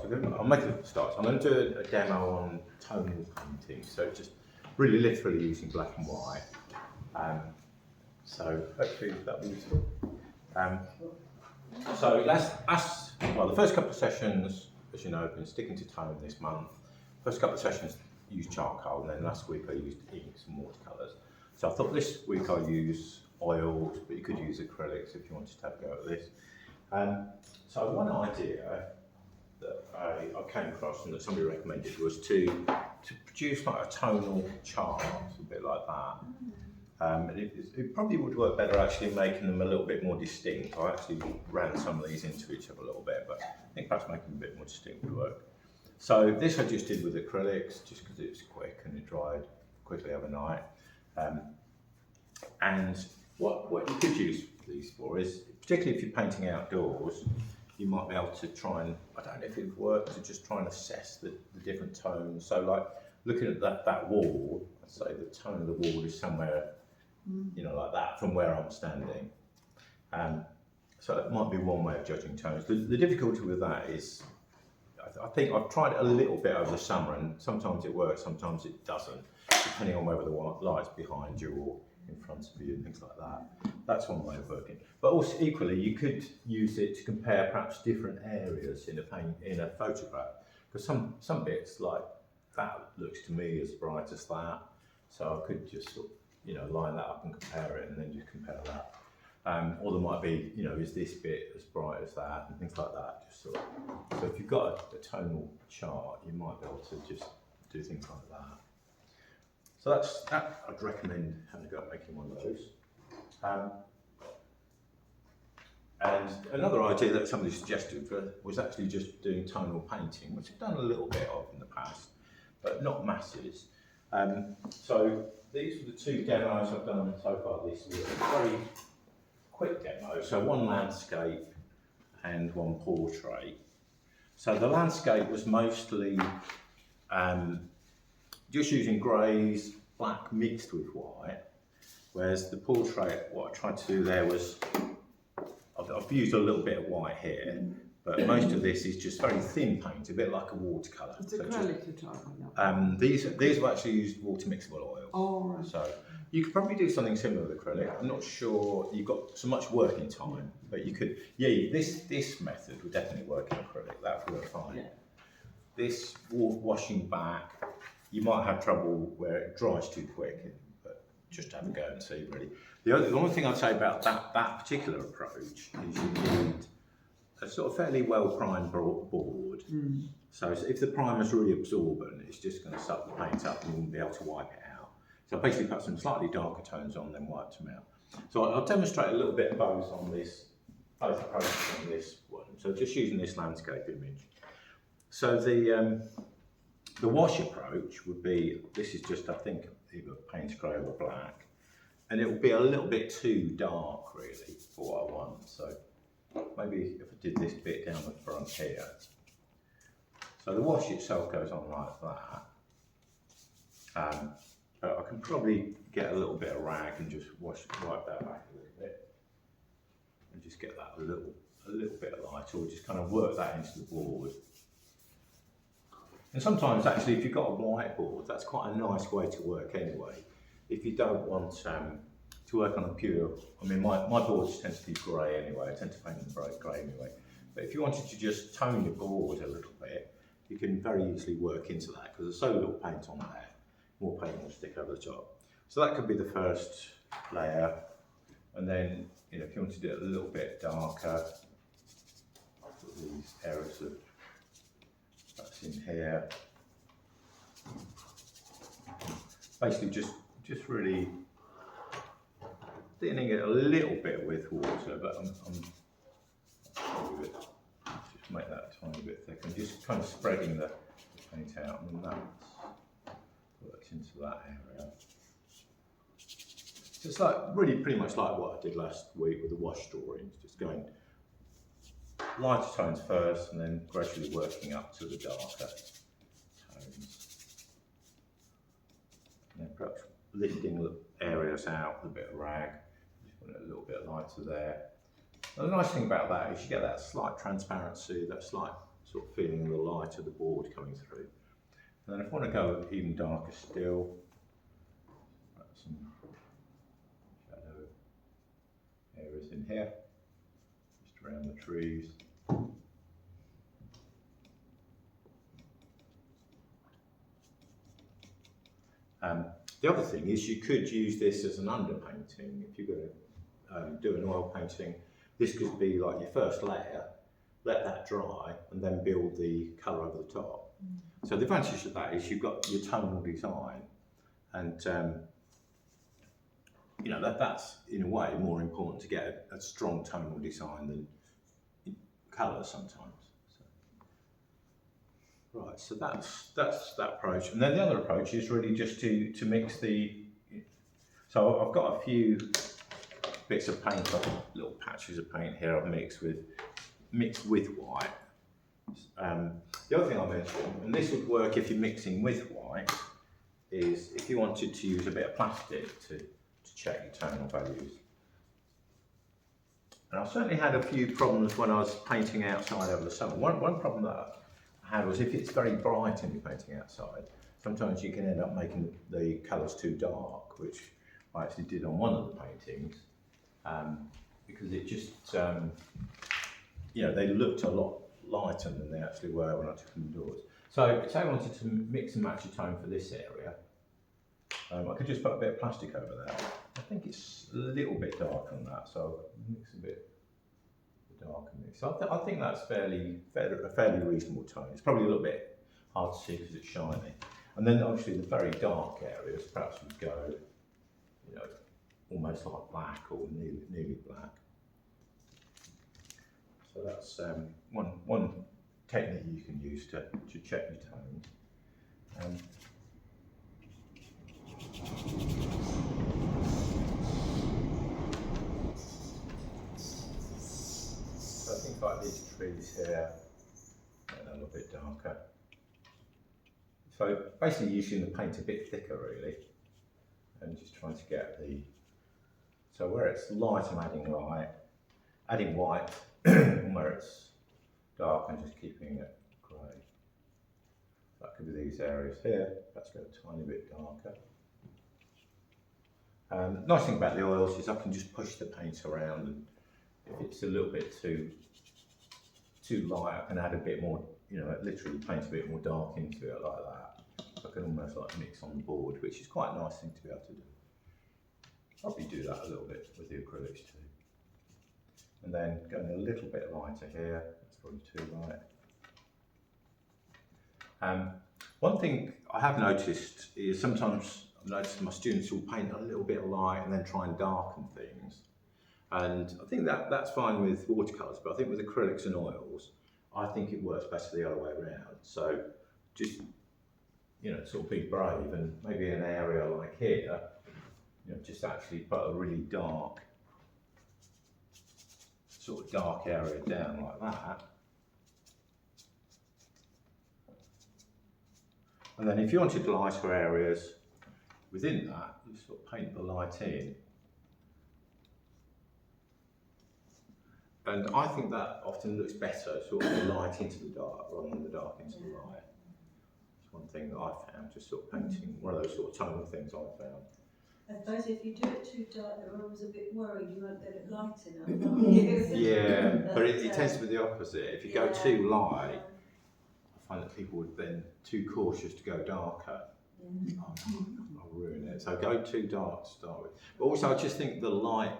I'll make a start. I'm going to do a demo on tonal painting, so just really literally using black and white. So hopefully that'll be useful. So well, the first couple of sessions, as you know, I've been sticking to tone this month. First couple of sessions used charcoal, and then last week I used inks and watercolours. So I thought this week I'll use oils, but you could use acrylics if you wanted to have a go at this. So one idea that I came across and that somebody recommended was to produce like a tonal chart, a bit like that. And it probably would work better actually making them a little bit more distinct. I actually ran some of these into each other a little bit, but I think perhaps making them a bit more distinct would work. So this I just did with acrylics, just because it was quick and it dried quickly overnight. And what you could use these for is, particularly if you're painting outdoors, you might be able to try and, I don't know if it would work, to just try and assess the different tones. So like looking at that wall, I'd say the tone of the wall is somewhere, you know, like that from where I'm standing. So it might be one way of judging tones. The difficulty with that is, I think I've tried it a little bit over the summer, and sometimes it works, sometimes it doesn't, depending on whether the light's behind you or in front of you and things like that. That's one way of working. But also equally, you could use it to compare perhaps different areas in a photograph, because some bits like that looks to me as bright as that, so I could just sort of, you know, line that up and compare it, and then just compare that. Or there might be, you know, is this bit as bright as that, and things like that. Just sort of, so if you've got a tonal chart, you might be able to just do things like that. So that I'd recommend having a go at making one of those. And another idea that somebody suggested was actually just doing tonal painting, which I've done a little bit of in the past, but not masses. So these are the two demos I've done so far this year. Very quick demo, so one landscape and one portrait. So the landscape was mostly just using greys, black mixed with white, whereas the portrait, what I tried to do there was, I've used a little bit of white here, but most of this is just very thin paint, a bit like a watercolour. It's acrylic you're talking about. These have actually used water mixable oil. Oh, right. So you could probably do something similar with acrylic. I'm not sure you've got so much working time, but you could, this method would definitely work in acrylic, that would work fine. Yeah. This washing back, you might have trouble where it dries too quick, but just have a go and see really. The only thing I'd say about that particular approach is you need a sort of fairly well primed board. So if the primer's really absorbent, it's just going to suck the paint up and you won't be able to wipe it out. So I basically put some slightly darker tones on, then wiped them out. So I'll demonstrate a little bit both approaches on this one. So just using this landscape image. So the wash approach would be, this is just, I think, either paint grey or black, and it will be a little bit too dark really for what I want. So maybe if I did this bit down the front here. So the wash itself goes on like that. But I can probably get a little bit of rag and just wipe that back a little bit, and just get that a little bit of light, or just kind of work that into the board. And sometimes actually, if you've got a whiteboard, that's quite a nice way to work anyway. If you don't want to work on a pure, I mean my boards tend to be grey anyway, I tend to paint them bright grey anyway. But if you wanted to just tone your board a little bit, you can very easily work into that, because there's so little paint on there, more paint will stick over the top. So that could be the first layer, and then, you know, if you want to do it a little bit darker, put these areas of that's in here. Basically just really thinning it a little bit with water, but I'm just make that a tiny bit thicker, and just kind of spreading the paint out, and that works into that area. So it's like really pretty much like what I did last week with the wash drawings, just going lighter tones first and then gradually working up to the darker tones. And then perhaps lifting areas out with a bit of rag, just put it a little bit lighter there. And the nice thing about that is you get that slight transparency, that slight sort of feeling the light of the board coming through. And then if I want to go even darker still, some shadow areas in here, just around the trees. The other thing is you could use this as an underpainting. If you're going to do an oil painting, this could be like your first layer, let that dry, and then build the colour over the top. So the advantage of that is you've got your tonal design, and you know that's in a way more important to get a strong tonal design than colour sometimes. Right, so that's that approach, and then the other approach is really just to mix the. So I've got a few bits of paint, little patches of paint here I've mixed with white. The other thing I mentioned, and this would work if you're mixing with white, is if you wanted to use a bit of plastic to check your tonal values. And I've certainly had a few problems when I was painting outside over the summer. One problem that I had was if it's very bright and you're painting outside, sometimes you can end up making the colours too dark, which I actually did on one of the paintings, because it just, you know, they looked a lot lighter than they actually were when I took them indoors. So say I wanted to mix and match a tone for this area, I could just put a bit of plastic over that. I think it's a little bit dark on that, so I'll mix a bit darker mix. So I think that's a fairly reasonable tone. It's probably a little bit hard to see because it's shiny. And then obviously the very dark areas, perhaps would go, you know, almost like black or nearly black. So that's one technique you can use to check your tones. So things like these trees here, and a little bit darker. So basically using the paint a bit thicker really, and just trying to get so where it's light I'm adding white, and where it's dark I'm just keeping it grey. That could be these areas here, let's go a tiny bit darker. Nice thing about the oils is I can just push the paint around, and if it's a little bit too light, I can add a bit more, you know, literally paint a bit more dark into it like that. I can almost like mix on the board, which is quite a nice thing to be able to do. Probably do that a little bit with the acrylics too. And then going a little bit lighter here, that's probably too light. One thing I have noticed is sometimes I've noticed my students will paint a little bit light and then try and darken things. And I think that's fine with watercolours, but I think with acrylics and oils, I think it works better the other way around. So just, you know, sort of be brave, and maybe an area like here, you know, just actually put a really dark, sort of dark area down like that. And then if you wanted lighter areas within that, you sort of paint the light in. And I think that often looks better, sort of the light into the dark rather than the dark into the light. It's one thing that I found, just sort of painting, one of those sort of tonal things I found. I suppose if you do it too dark, they're always a bit worried you won't get it light enough, aren't you? Yeah, but it tends to be the opposite. If you go too light, I find that people would then too cautious to go darker. I'll ruin it. So go too dark to start with. But also I just think the light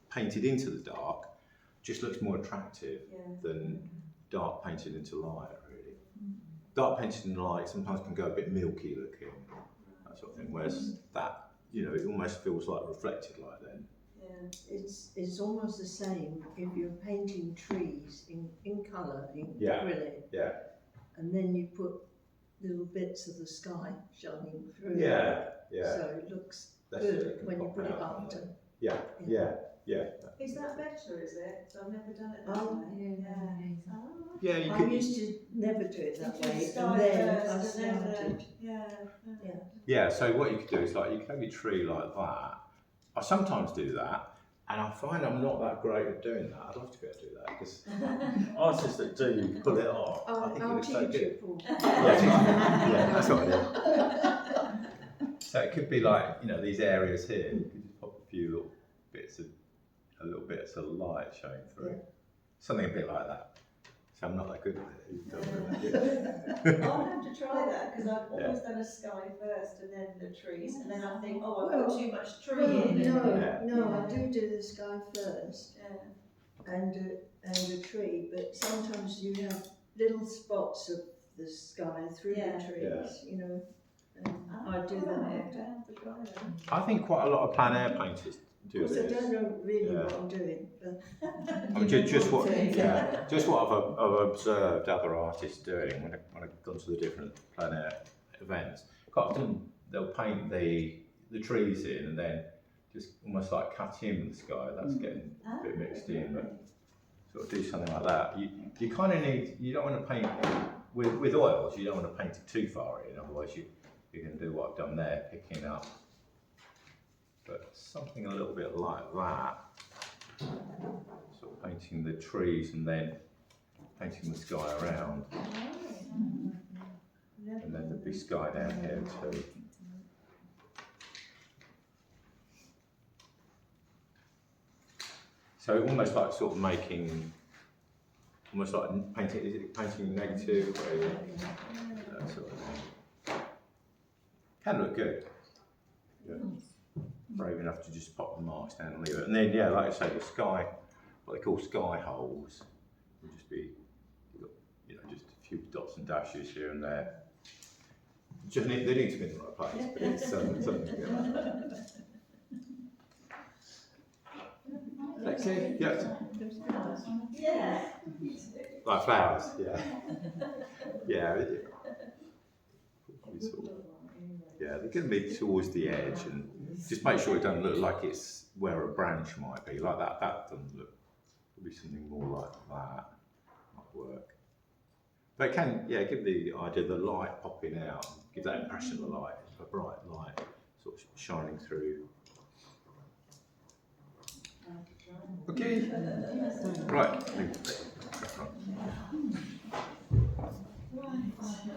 painted into the dark just looks more attractive than dark painted into light, really. Dark painted in light sometimes can go a bit milky looking, that sort of thing, whereas that, you know, it almost feels like reflected light then. Yeah, it's almost the same if you're painting trees in colour, in acrylic. Yeah. And then you put little bits of the sky shining through. Yeah. So it looks good when you put it after. Yeah. Is that better, is it? So I've never done it that Oh, way. yeah. Yeah, you I could. used to never do it that way, Sky and then first, I and then started. Yeah, so what you could do is like you could have your tree like that. I sometimes do that, And I find I'm not that great at doing that. I'd love to be able to do that because artists that do pull it off, I think I'll it's so teach you, good. Paul. Yeah, that's what I do. So it could be like, you know, these areas here, you could just pop a few little bits of light showing through. Yeah. Something a bit like that. So I'm not that good at it. You don't know that good. I'll have to try that because I've always done a sky first and then the trees, and then I think, oh, I've put too much tree in. No, I do the sky first Yeah. and a tree, but sometimes you have little spots of the sky through the trees, you know. And I do that. I think quite a lot of plein air painters do Of course, this. I don't know really what I'm doing, but I mean, just what I've observed other artists doing when I've gone to the different plein air events. Quite often they'll paint the trees in and then just almost like cut in the sky. That's getting a bit mixed in, but sort of do something like that. You kind of need, you don't want to paint with oils. You don't want to paint it too far in, otherwise you're going to do what I've done there, picking up. But something a little bit like that, sort of painting the trees and then painting the sky around, and then there'd be sky down here too. So almost like sort of making, almost like painting, is it painting negative? That sort of thing. Can look good. Yeah. Brave enough to just pop the marks down and leave it. And then, yeah, like I say, the sky, what they call sky holes, will just be, you know, just a few dots and dashes here and there. Just they need to be in the right place, but it's something good. Lexi, yeah. Yeah. Like flowers, yeah. Yeah. Yeah, they're going to be towards the edge, and just make sure it doesn't look like it's where a branch might be, like that. That doesn't look. It'll be something more like that. Might work. But it can, yeah, give the idea of the light popping out, give that impression of the light, a bright light, sort of shining through. Okay. Right.